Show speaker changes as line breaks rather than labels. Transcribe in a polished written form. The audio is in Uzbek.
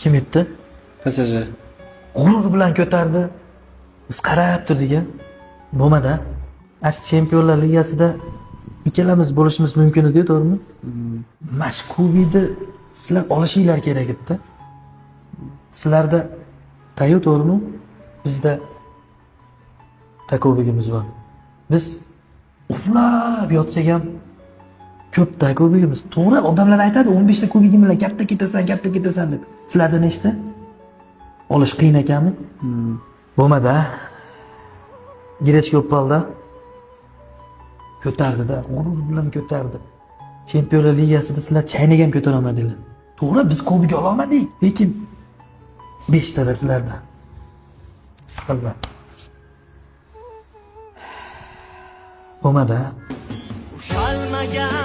Kim etdi?
PSJ.
G'urur bilan ko'tardi. Biz qarab turdik a. Bo'lmadi. Ash Chempionlar Ligasida ikkalamiz bo'lishimiz mumkin edi, to'g'rimi? Mash Kubini sizlar olishinglar kerak edi. Sizlarda tayo, to'g'rimi? Bizda takobigimiz bor. Biz uxlab yotsak ham ko'p takobigimiz. To'g'ri, odamlar aytadi 15 ta kubigim bilan katta ketasan deb. Sizlarda nechta? Olish qiyin ekanmi? Bo'lmadi a. Girechkopalda ko'tardi-da, g'urur bilan ko'tardi. Chempionlar Ligasida sizlar chaynak ham ko'tara olmadinglar. To'g'ri, biz ko'piga ola olmadik, lekin 5 tada sizlarda. Siqilma. Bo'lmadi a.
Ushalmagan